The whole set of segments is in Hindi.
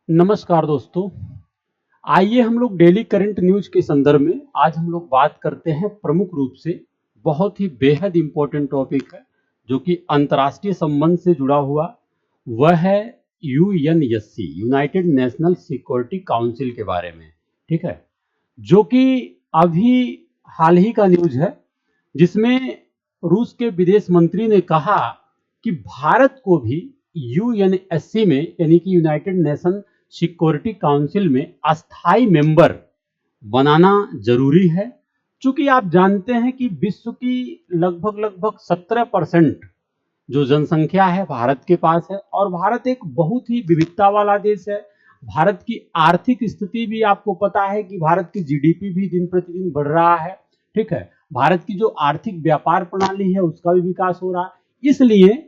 नमस्कार दोस्तों। आइए हम लोग डेली करंट न्यूज के संदर्भ में आज हम लोग बात करते हैं। प्रमुख रूप से बहुत ही बेहद इंपॉर्टेंट टॉपिक है जो कि अंतर्राष्ट्रीय संबंध से जुड़ा हुआ, वह है UNSC, United national security council के बारे में। ठीक है, जो कि अभी हाल ही का न्यूज है, जिसमें रूस के विदेश मंत्री ने कहा कि भारत को भी यूएनएससी में यानी कि यूनाइटेड नेशन सिक्योरिटी काउंसिल में अस्थाई मेंबर बनाना जरूरी है। चूंकि आप जानते हैं कि विश्व की लगभग लगभग 17% जो जनसंख्या है भारत के पास है, और भारत एक बहुत ही विविधता वाला देश है। भारत की आर्थिक स्थिति भी आपको पता है कि भारत की जीडीपी भी दिन प्रतिदिन बढ़ रहा है। ठीक है, भारत की जो आर्थिक व्यापार प्रणाली है उसका भी विकास हो रहा है। इसलिए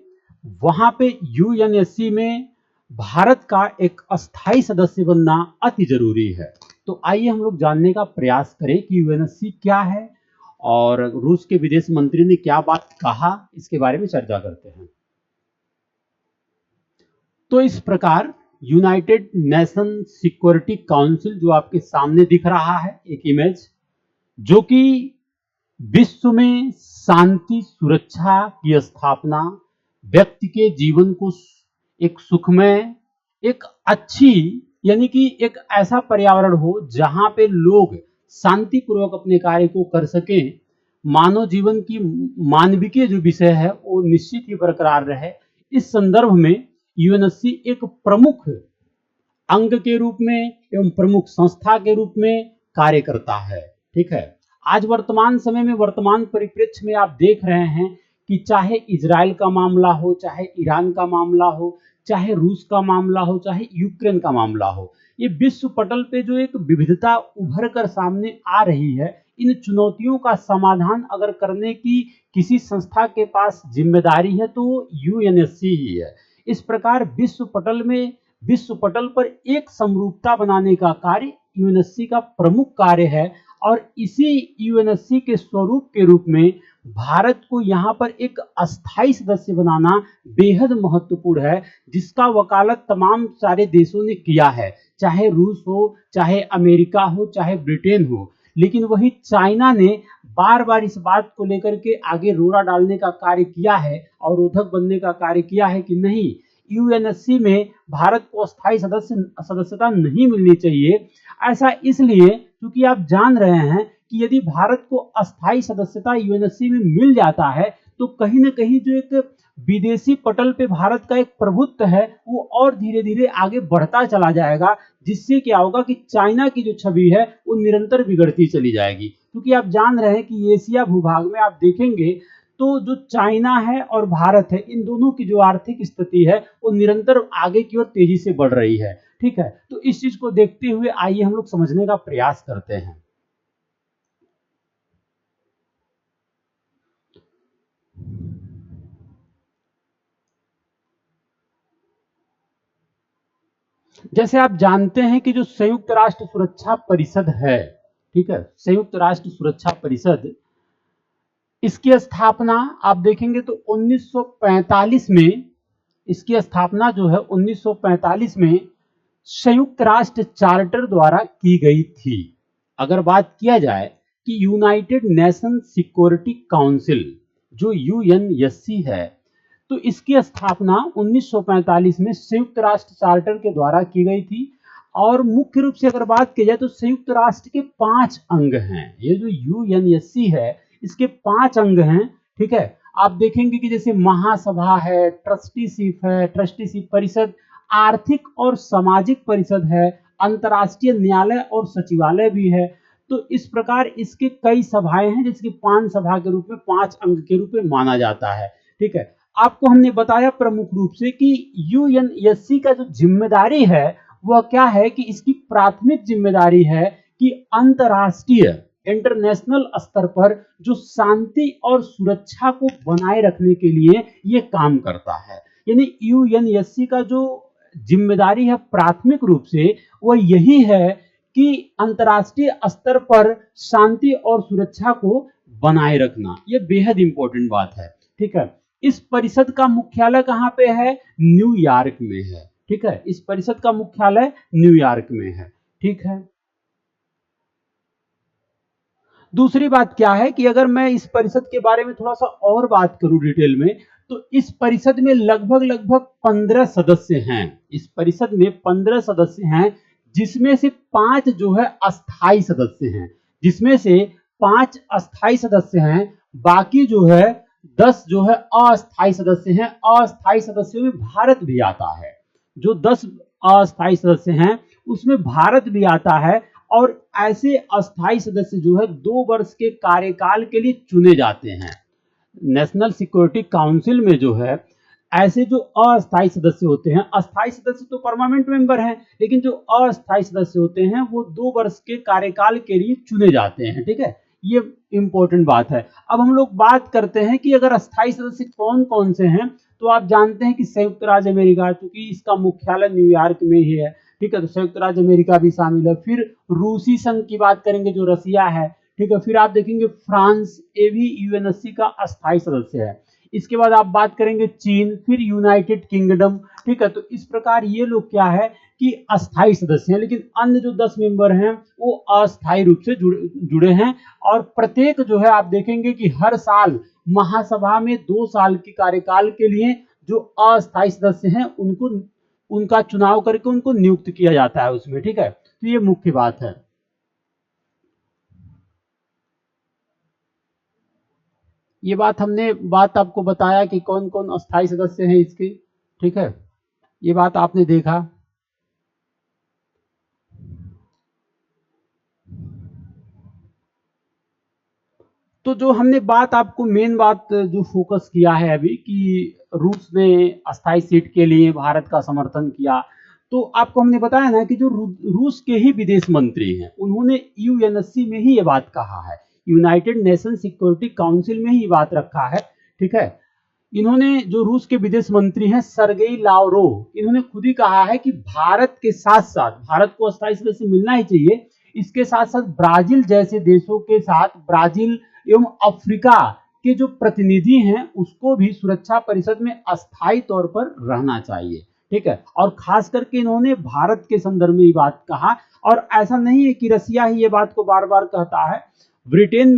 वहां पे यूएनएससी में भारत का एक अस्थाई सदस्य बनना अति जरूरी है। तो आइए हम लोग जानने का प्रयास करें कि यूएनएससी क्या है और रूस के विदेश मंत्री ने क्या बात कहा, इसके बारे में चर्चा करते हैं। तो इस प्रकार यूनाइटेड नेशन सिक्योरिटी काउंसिल जो आपके सामने दिख रहा है, एक इमेज, जो कि विश्व में शांति सुरक्षा की स्थापना, व्यक्ति के जीवन को एक सुखमय, एक अच्छी, यानी कि एक ऐसा पर्यावरण हो जहां पे लोग शांतिपूर्वक अपने कार्य को कर सकें, मानव जीवन की मानविकीय जो विषय है वो निश्चित ही बरकरार रहे। इस संदर्भ में यूएनएससी एक प्रमुख अंग के रूप में एवं प्रमुख संस्था के रूप में कार्य करता है। ठीक है, आज वर्तमान समय में, वर्तमान परिप्रेक्ष्य में आप देख रहे हैं कि चाहे इजराइल का मामला हो, चाहे ईरान का मामला हो, चाहे रूस का मामला हो, चाहे यूक्रेन का मामला हो, ये विश्व पटल पे जो एक विविधता उभर कर सामने आ रही है, इन चुनौतियों का समाधान अगर करने की किसी संस्था के पास जिम्मेदारी है तो यूएनएससी ही है। इस प्रकार विश्व पटल पर एक समरूपता बनाने का कार्य यूएनएससी का प्रमुख कार्य है, और इसी यूएनएससी के स्वरूप के रूप में भारत को यहाँ पर एक अस्थाई सदस्य बनाना बेहद महत्वपूर्ण है, जिसका वकालत तमाम सारे देशों ने किया है, चाहे रूस हो, चाहे अमेरिका हो, चाहे ब्रिटेन हो। लेकिन वही चाइना ने बार बार इस बात को लेकर के आगे रोड़ा डालने का कार्य किया है और रोधक बनने का कार्य किया है कि नहीं, यूएनएससी में भारत को अस्थाई सदस्यता नहीं मिलनी चाहिए। ऐसा इसलिए क्योंकि आप जान रहे हैं कि यदि भारत को अस्थाई सदस्यता यूएनएससी में मिल जाता है तो कहीं ना कहीं जो एक विदेशी पटल पे भारत का एक प्रभुत्व है वो और धीरे धीरे आगे बढ़ता चला जाएगा, जिससे क्या होगा कि चाइना की जो छवि है वो निरंतर बिगड़ती चली जाएगी। क्योंकि आप जान रहे हैं कि एशिया भूभाग में आप देखेंगे तो जो चाइना है और भारत है, इन दोनों की जो आर्थिक स्थिति है वो निरंतर आगे की ओर तेजी से बढ़ रही है। ठीक है, तो इस चीज को देखते हुए आइए हम लोग समझने का प्रयास करते हैं। जैसे आप जानते हैं कि जो संयुक्त राष्ट्र सुरक्षा परिषद है, ठीक है, संयुक्त राष्ट्र सुरक्षा परिषद, इसकी स्थापना आप देखेंगे तो 1945 में, इसकी स्थापना जो है 1945 में संयुक्त राष्ट्र चार्टर द्वारा की गई थी। अगर बात किया जाए कि यूनाइटेड नेशन सिक्योरिटी काउंसिल जो यूएनएससी है, तो इसकी स्थापना 1945 में संयुक्त राष्ट्र चार्टर के द्वारा की गई थी। और मुख्य रूप से अगर बात की जाए तो संयुक्त राष्ट्र के 5 अंग हैं। ये जो यूएनएससी है इसके 5 अंग हैं। ठीक है, आप देखेंगे कि जैसे महासभा है, ट्रस्टीशिप परिषद, आर्थिक और सामाजिक परिषद है, अंतर्राष्ट्रीय न्यायालय और सचिवालय भी है। तो इस प्रकार इसके कई सभाएं हैं, जिसकी 5 सभा के रूप में, 5 अंग के रूप में माना जाता है। ठीक है, आपको हमने बताया प्रमुख रूप से कि यूएनएससी का जो जिम्मेदारी है वह क्या है, कि इसकी प्राथमिक जिम्मेदारी है कि अंतर्राष्ट्रीय, इंटरनेशनल स्तर पर जो शांति और सुरक्षा को बनाए रखने के लिए यह काम करता है। यानी यूएनएससी का जो जिम्मेदारी है प्राथमिक रूप से वह यही है कि अंतर्राष्ट्रीय स्तर पर शांति और सुरक्षा को बनाए रखना। यह बेहद इंपॉर्टेंट बात है। ठीक है, इस परिषद का मुख्यालय कहां पे है? न्यूयॉर्क में है। ठीक है। इस परिषद का मुख्यालय न्यूयॉर्क में है। ठीक है। दूसरी बात क्या है कि अगर मैं इस परिषद के बारे में थोड़ा सा और बात करूं डिटेल में, तो इस परिषद में लगभग लगभग 15 सदस्य हैं। इस परिषद में 15 सदस्य हैं, जिसमें से 5 जो है अस्थाई सदस्य हैं, जिसमें से 5 अस्थाई सदस्य हैं, बाकी जो है 10 जो है अस्थाई सदस्य हैं। अस्थाई सदस्यों में भारत भी आता है। जो 10 अस्थाई सदस्य हैं उसमें भारत भी आता है, और ऐसे अस्थाई सदस्य जो है 2 वर्ष के कार्यकाल के लिए चुने जाते हैं। नेशनल सिक्योरिटी काउंसिल में जो है ऐसे जो अस्थाई सदस्य होते हैं, अस्थाई सदस्य तो परमानेंट मेंबर हैं, लेकिन जो अस्थाई सदस्य होते हैं वो 2 वर्ष के कार्यकाल के लिए चुने जाते हैं। ठीक है, ये इंपॉर्टेंट बात है। अब हम लोग बात करते हैं कि अगर अस्थाई सदस्य कौन कौन से हैं, तो आप जानते हैं कि संयुक्त राज्य अमेरिका, क्योंकि इसका मुख्यालय न्यूयॉर्क में ही है, ठीक है, तो संयुक्त राज्य अमेरिका भी शामिल है। फिर रूसी संघ की बात करेंगे जो रसिया है, ठीक है। फिर आप देखेंगे फ्रांस, ये भी यूएनएससी का अस्थाई सदस्य है। इसके बाद आप बात करेंगे चीन, फिर यूनाइटेड किंगडम, ठीक है। तो इस प्रकार ये लोग क्या है कि अस्थाई सदस्य हैं, लेकिन अन्य जो 10 मेंबर हैं वो अस्थाई रूप से जुड़े हैं। और प्रत्येक जो है आप देखेंगे कि हर साल महासभा में 2 साल की कार्यकाल के लिए जो अस्थाई सदस्य हैं उनको उनका चुनाव करके उनको नियुक्त किया जाता है उसमें। ठीक है, तो ये मुख्य बात है। ये बात आपको बताया कि कौन कौन अस्थाई सदस्य हैं इसके। ठीक है, ये बात आपने देखा। तो जो हमने बात आपको मेन बात जो फोकस किया है अभी कि रूस ने अस्थाई सीट के लिए भारत का समर्थन किया, तो आपको हमने बताया ना कि जो रूस के ही विदेश मंत्री हैं उन्होंने यूएनएससी में ही ये बात कहा है, यूनाइटेड नेशन सिक्योरिटी काउंसिल में ही बात रखा है। ठीक है, इन्होंने जो रूस के विदेश मंत्री हैं सरगेई लावरोव, इन्होंने खुद ही कहा है कि भारत के साथ साथ, भारत को अस्थाई सदस्य मिलना ही चाहिए, इसके साथ साथ ब्राजील जैसे देशों के साथ, ब्राजील एवं अफ्रीका के जो प्रतिनिधि हैं उसको भी सुरक्षा परिषद में अस्थाई तौर पर रहना चाहिए। ठीक है, और खास करके इन्होंने भारत के संदर्भ में ये बात कहा। और ऐसा नहीं है कि रसिया ही ये बात को बार बार कहता है, ब्रिटेन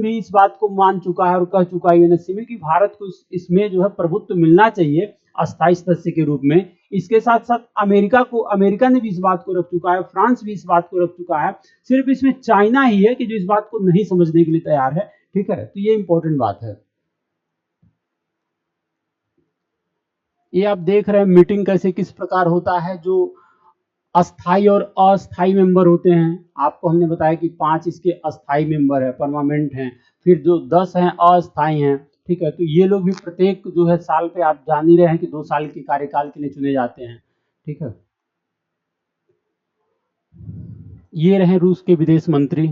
भी इस बात को मान चुका है और कह चुका है यूएनएससी में कि भारत को इसमें जो है प्रभुत्व मिलना चाहिए अस्थाई सदस्य के रूप में। इसके साथ साथ अमेरिका ने भी इस बात को रख चुका है, फ्रांस भी इस बात को रख चुका है। सिर्फ इसमें चाइना ही है कि जो इस बात को नहीं समझने के लिए तैयार है। ठीक है, तो ये इंपॉर्टेंट बात है। ये आप देख रहे हैं मीटिंग कैसे किस प्रकार होता है। जो अस्थाई और अस्थाई मेंबर होते हैं, आपको हमने बताया कि 5 इसके अस्थाई मेंबर है, परमानेंट हैं। फिर जो 10 हैं अस्थाई हैं। ठीक है, तो ये लोग भी प्रत्येक जो है साल पे, आप जान ही रहे हैं कि 2 साल के कार्यकाल के लिए चुने जाते हैं। ठीक है, ये रहे रूस के विदेश मंत्री।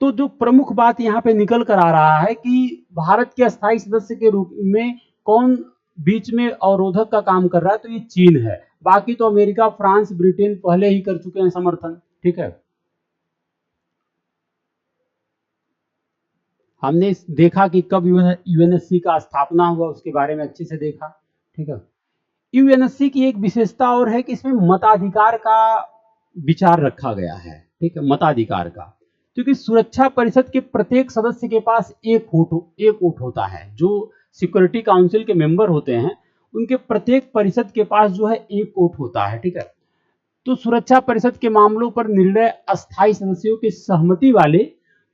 तो जो प्रमुख बात यहाँ पे निकल कर आ रहा है कि भारत के अस्थाई सदस्य के रूप में कौन बीच में अवरोधक का काम कर रहा है, तो ये चीन है। बाकी तो अमेरिका, फ्रांस, ब्रिटेन पहले ही कर चुके हैं समर्थन। ठीक है, हमने देखा कि कब यूएनएससी का स्थापना हुआ, उसके बारे में अच्छे से देखा। ठीक है, यूएनएससी की एक विशेषता और है कि इसमें मताधिकार का विचार रखा गया है। ठीक है, मताधिकार का, क्योंकि सुरक्षा परिषद के प्रत्येक सदस्य के पास एक वोट होता है। जो सिक्योरिटी काउंसिल के मेंबर होते हैं उनके प्रत्येक परिषद के पास जो है एक वोट होता है। ठीक है, तो सुरक्षा परिषद के मामलों पर निर्णय अस्थाई सदस्यों के सहमति वाले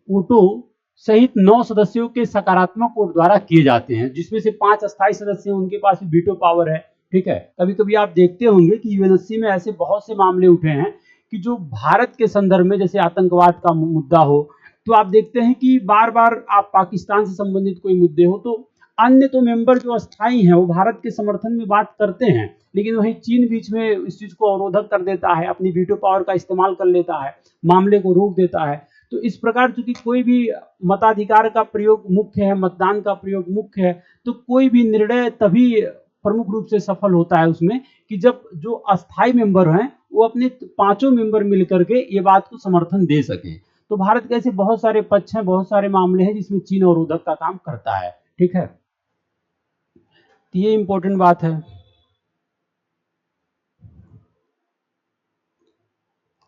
वोटों सहित 9 सदस्यों के सकारात्मक वोट द्वारा किए जाते हैं, जिसमें से 5 अस्थाई सदस्य हैं, उनके पास वीटो पावर है। ठीक है, कभी कभी आप देखते होंगे कि यूएनएससी में ऐसे बहुत से मामले उठे हैं कि जो भारत के संदर्भ में, जैसे आतंकवाद का मुद्दा हो, तो आप देखते हैं कि बार बार आप पाकिस्तान से संबंधित कोई मुद्दे हो तो अन्य तो मेंबर जो अस्थाई हैं वो भारत के समर्थन में बात करते हैं, लेकिन वही चीन बीच में इस चीज को अवरोधक कर देता है, अपनी वीटो पावर का इस्तेमाल कर लेता है, मामले को रोक देता है। तो इस प्रकार चूंकि कोई भी मताधिकार का प्रयोग मुख्य है, मतदान का प्रयोग मुख्य है, तो कोई भी निर्णय तभी प्रमुख रूप से सफल होता है उसमें कि जब जो अस्थाई मेंबर हैं वो अपने 5 मेंबर मिलकर के ये बात को समर्थन दे सके। तो भारत के ऐसे बहुत सारे पक्ष हैं, बहुत सारे मामले हैं जिसमें चीन अवरोधक का काम करता है। ठीक है, तो ये इंपॉर्टेंट बात है।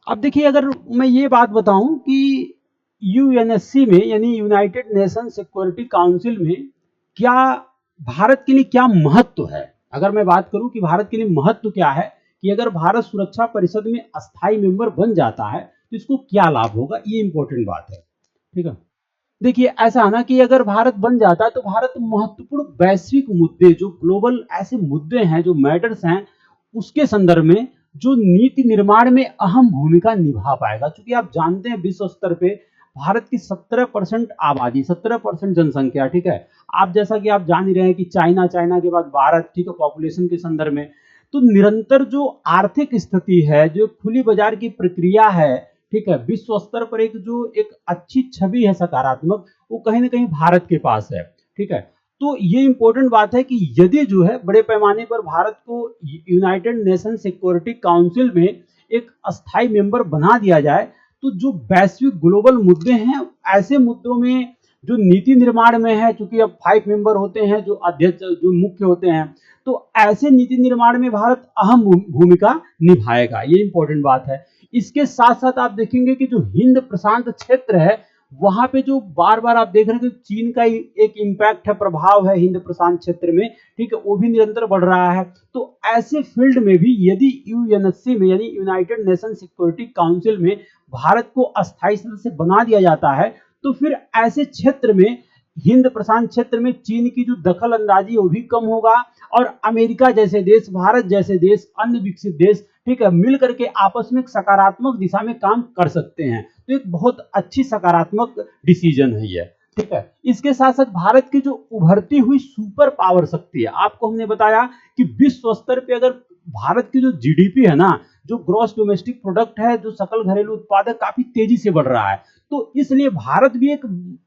अब देखिए, अगर मैं ये बात बताऊं कि यूएनएससी में यानी यूनाइटेड नेशन सिक्योरिटी काउंसिल में क्या भारत के लिए क्या महत्व है, अगर मैं बात करूं कि भारत के लिए महत्व क्या है, कि अगर भारत सुरक्षा परिषद में अस्थायी मेंबर बन जाता है तो इसको क्या लाभ होगा, ये इंपॉर्टेंट बात है। ठीक है, देखिए ऐसा है ना कि अगर भारत बन जाता है तो भारत महत्वपूर्ण वैश्विक मुद्दे, जो ग्लोबल ऐसे मुद्दे हैं, जो मैटर्स हैं, उसके संदर्भ में जो नीति निर्माण में अहम भूमिका निभा पाएगा। क्योंकि आप जानते हैं विश्व स्तर पे भारत की 17% आबादी, 17% जनसंख्या, ठीक है। आप जैसा कि आप जान ही रहे हैं कि चाइना, चाइना के बाद भारत, ठीक है, पॉपुलेशन के संदर्भ में। तो निरंतर जो आर्थिक स्थिति है, जो खुली बाजार की प्रक्रिया है, ठीक है, विश्व स्तर पर एक जो एक अच्छी छवि है सकारात्मक, वो कहीं ना कहीं भारत के पास है। ठीक है, तो ये इंपॉर्टेंट बात है कि यदि जो है बड़े पैमाने पर भारत को यूनाइटेड नेशन सिक्योरिटी काउंसिल में एक अस्थायी मेंबर बना दिया जाए, तो जो वैश्विक ग्लोबल मुद्दे हैं, ऐसे मुद्दों में जो नीति निर्माण में है, चूंकि अब 5 मेंबर होते हैं जो अध्यक्ष, जो मुख्य होते हैं, तो ऐसे नीति निर्माण में भारत अहम भूमिका निभाएगा। ये इंपॉर्टेंट बात है। इसके साथ साथ आप देखेंगे कि जो हिंद प्रशांत क्षेत्र है, वहां पे जो बार बार आप देख रहे हैं कि चीन का एक इंपैक्ट है, प्रभाव है हिंद प्रशांत क्षेत्र में, ठीक है, वो भी निरंतर बढ़ रहा है। तो ऐसे फील्ड में भी यदि यूएनएससी में यानी यूनाइटेड नेशन सिक्योरिटी काउंसिल में भारत को अस्थायी सदस्य बना दिया जाता है, तो फिर ऐसे क्षेत्र में, हिंद प्रशांत क्षेत्र में चीन की जो दखल अंदाजी वो भी कम होगा, और अमेरिका जैसे देश, भारत जैसे देश, अन्य विकसित देश, ठीक है, मिल करके आपस में एक सकारात्मक दिशा में काम कर सकते हैं। तो एक बहुत अच्छी सकारात्मक डिसीजन है ये। ठीक है, इसके साथ साथ भारत की जो उभरती हुई सुपर पावर शक्ति है, आपको हमने बताया कि विश्व स्तर पे अगर भारत की जो जीडीपी है ना, जो ग्रॉस डोमेस्टिक प्रोडक्ट है, जो सकल घरेलू उत्पादक काफी तेजी से बढ़ रहा है, तो इसलिए भारत भी एक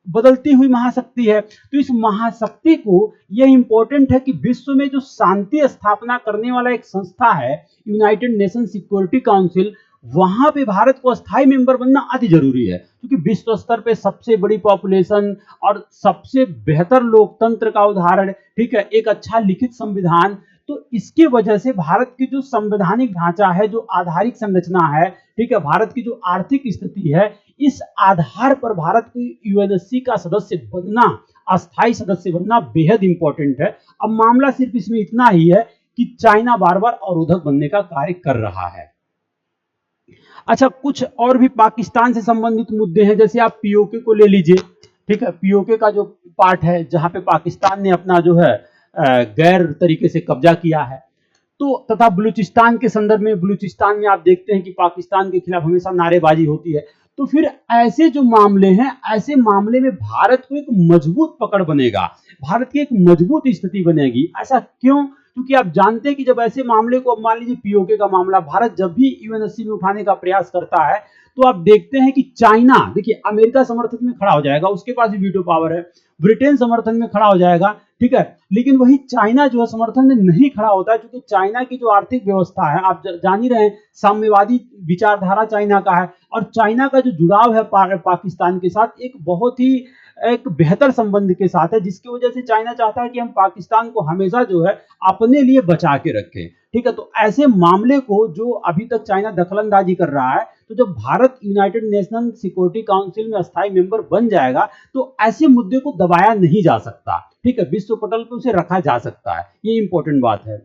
बदलती हुई महाशक्ति है। तो इस महाशक्ति को, यह इंपॉर्टेंट है कि विश्व में जो शांति स्थापना करने वाला एक संस्था है यूनाइटेड नेशन सिक्योरिटी काउंसिल, वहां पे भारत को स्थायी मेंबर बनना अति जरूरी है। क्योंकि विश्व स्तर पे सबसे बड़ी पॉपुलेशन और सबसे बेहतर लोकतंत्र का उदाहरण, ठीक है, एक अच्छा लिखित संविधान, तो इसकी वजह से भारत की जो संवैधानिक ढांचा है, जो आधारिक संरचना है, ठीक है, भारत की जो आर्थिक स्थिति है, इस आधार पर भारत को यूएनएससी का सदस्य बनना, अस्थायी सदस्य बनना बेहद इंपॉर्टेंट है। अब मामला सिर्फ इसमें इतना ही है कि चाइना बार बार अवरोधक बनने का कार्य कर रहा है। अच्छा, कुछ और भी पाकिस्तान से संबंधित मुद्दे हैं, जैसे आप पीओके को ले लीजिए। ठीक है, पीओके का जो पार्ट है, जहां पे पाकिस्तान ने अपना जो है गैर तरीके से कब्जा किया है, तो तथा बलूचिस्तान के संदर्भ में, बलूचिस्तान में आप देखते हैं कि पाकिस्तान के खिलाफ हमेशा नारेबाजी होती है। तो फिर ऐसे जो मामले हैं, ऐसे मामले में भारत को एक मजबूत पकड़ बनेगा, भारत की एक मजबूत स्थिति बनेगी। ऐसा क्यों? क्योंकि आप जानते हैं कि जब ऐसे मामले को, अब मान लीजिए पीओके का मामला, भारत जब भी यूएनएससी में उठाने का प्रयास करता है, तो आप देखते हैं कि चाइना, देखिए, अमेरिका समर्थन में खड़ा हो जाएगा, उसके पास भी वीटो पावर है, ब्रिटेन समर्थन में खड़ा हो जाएगा, ठीक है, लेकिन वही चाइना जो है समर्थन में नहीं खड़ा होता है, क्योंकि चाइना की जो आर्थिक व्यवस्था है, आप जान ही रहे हैं, साम्यवादी विचारधारा चाइना का है, और चाइना का जो जुड़ाव है पाकिस्तान के साथ, एक बहुत ही एक बेहतर संबंध के साथ है, जिसकी वजह से चाइना चाहता है कि हम पाकिस्तान को हमेशा जो है अपने लिए बचा के रखें। ठीक है, तो ऐसे मामले को जो अभी तक चाइना दखलंदाजी कर रहा है, तो जब Bharat United nation security council में अस्थायी मेंबर बन जाएगा, तो ऐसे मुद्दे को दबाया नहीं जा सकता। ठीक है, विश्व पटल पर उसे रखा जा सकता है। ये इंपॉर्टेंट बात है।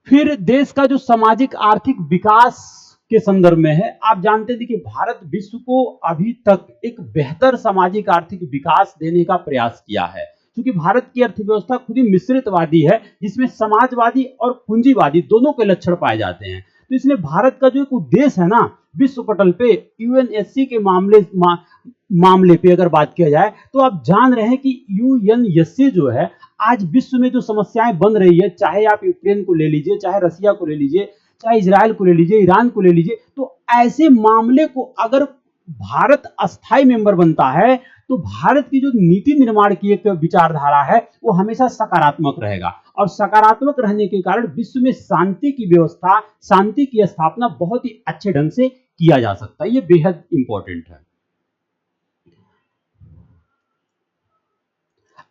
फिर देश का जो सामाजिक आर्थिक विकास के संदर्भ में है, आप जानते हैं कि भारत विश्व को अभी तक एक बेहतर सामाजिक आर्थिक विकास देने का प्रयास किया है, क्योंकि भारत की अर्थव्यवस्था खुद ही मिश्रितवादी है, जिसमें समाजवादी और पूंजीवादी दोनों के लक्षण पाए जाते हैं। तो इसलिए भारत का जो एक उद्देश्य है ना, विश्व पटल पे यूएनएससी के मामले पे अगर बात किया जाए, तो आप जान रहे हैं कि यूएनएससी जो है, आज विश्व में जो समस्याएं बन रही है, चाहे आप यूक्रेन को ले लीजिए, चाहे रसिया को ले लीजिए, चाहे इजराइल को ले लीजिए, ईरान को ले लीजिए, तो ऐसे मामले को अगर भारत अस्थायी मेंबर बनता है, तो भारत की जो नीति निर्माण की एक विचारधारा है, वो हमेशा सकारात्मक रहेगा, और सकारात्मक रहने के कारण विश्व में शांति की व्यवस्था, शांति की स्थापना बहुत ही अच्छे ढंग से किया जा सकता है। ये बेहद इंपॉर्टेंट है।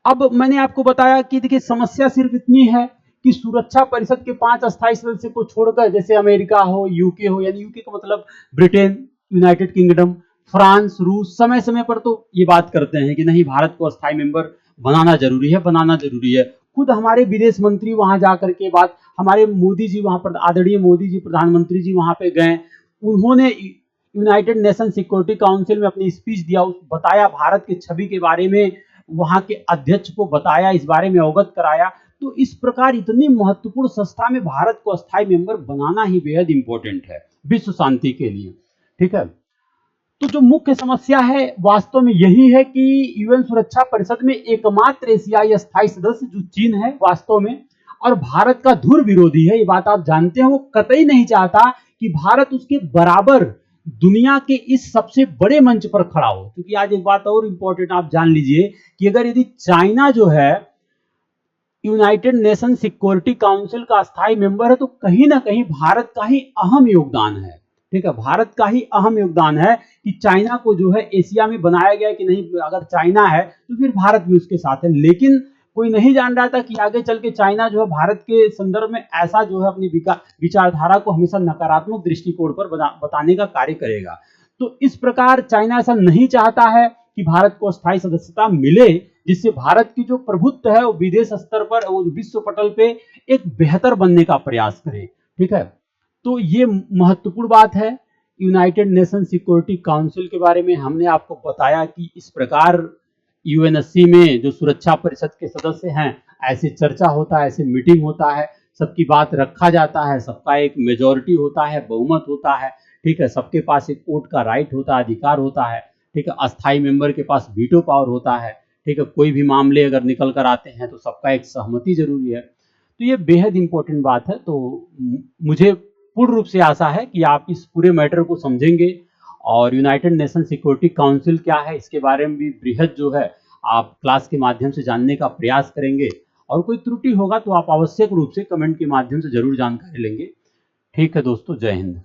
अब मैंने आपको बताया कि देखिए समस्या सिर्फ इतनी है कि सुरक्षा परिषद के 5 अस्थायी सदस्य को छोड़कर, जैसे अमेरिका हो, यूके हो, यानी यूके का मतलब ब्रिटेन, यूनाइटेड किंगडम, फ्रांस, रूस, समय समय पर तो ये बात करते हैं कि नहीं भारत को अस्थायी मेंबर बनाना जरूरी है, बनाना जरूरी है। खुद हमारे विदेश मंत्री वहां जाकर के बात, हमारे मोदी जी वहां पर, आदरणीय मोदी जी प्रधानमंत्री जी वहां पे गए, उन्होंने यूनाइटेड नेशन सिक्योरिटी काउंसिल में अपनी स्पीच दिया, बताया भारत की छवि के बारे में, वहां के अध्यक्ष को बताया, इस बारे में अवगत कराया। तो इस प्रकार इतनी महत्वपूर्ण संस्था में भारत को अस्थायी मेंबर बनाना ही बेहद इंपॉर्टेंट है विश्व शांति के लिए। ठीक है, तो जो मुख्य समस्या है वास्तव में यही है कि यूएन सुरक्षा परिषद में एकमात्र एशियाई स्थायी सदस्य जो चीन है वास्तव में, और भारत का धुर विरोधी है, ये बात आप जानते हैं। वो कतई नहीं चाहता कि भारत उसके बराबर दुनिया के इस सबसे बड़े मंच पर खड़ा हो। क्योंकि आज एक बात और इंपॉर्टेंट आप जान लीजिए कि अगर यदि चाइना जो है यूनाइटेड नेशन सिक्योरिटी काउंसिल का अस्थायी मेंबर है, तो कहीं ना कहीं भारत का ही अहम योगदान है। ठीक है, भारत का ही अहम योगदान है कि चाइना को जो है एशिया में बनाया गया कि नहीं, अगर चाइना है तो फिर भारत भी उसके साथ है। लेकिन कोई नहीं जान रहा था कि आगे चल के चाइना जो है भारत के संदर्भ में ऐसा जो है अपनी विचारधारा को हमेशा नकारात्मक दृष्टिकोण पर बताने का कार्य करेगा। तो इस प्रकार चाइना ऐसा नहीं चाहता है कि भारत को अस्थायी सदस्यता मिले, जिससे भारत की जो प्रभुत्व है वो विदेश स्तर पर, वो विश्व पटल पे एक बेहतर बनने का प्रयास करे। ठीक है, तो ये महत्वपूर्ण बात है। यूनाइटेड नेशन सिक्योरिटी काउंसिल के बारे में हमने आपको बताया कि इस प्रकार यूएनएससी में जो सुरक्षा परिषद के सदस्य हैं, ऐसे चर्चा होता है, ऐसे मीटिंग होता है, सबकी बात रखा जाता है, सबका एक मेजोरिटी होता है, बहुमत होता है। ठीक है, सबके पास एक वोट का राइट होता है, अधिकार होता है। ठीक है, अस्थायी मेंबर के पास वीटो पावर होता है। ठीक है, कोई भी मामले अगर निकल कर आते हैं तो सबका एक सहमति जरूरी है। तो ये बेहद इंपॉर्टेंट बात है। तो मुझे पूर्ण रूप से आशा है कि आप इस पूरे मैटर को समझेंगे और यूनाइटेड नेशन सिक्योरिटी काउंसिल क्या है इसके बारे में भी बृहद जो है आप क्लास के माध्यम से जानने का प्रयास करेंगे। और कोई त्रुटि होगा तो आप आवश्यक रूप से कमेंट के माध्यम से जरूर जानकारी लेंगे। ठीक है दोस्तों, जय हिंद।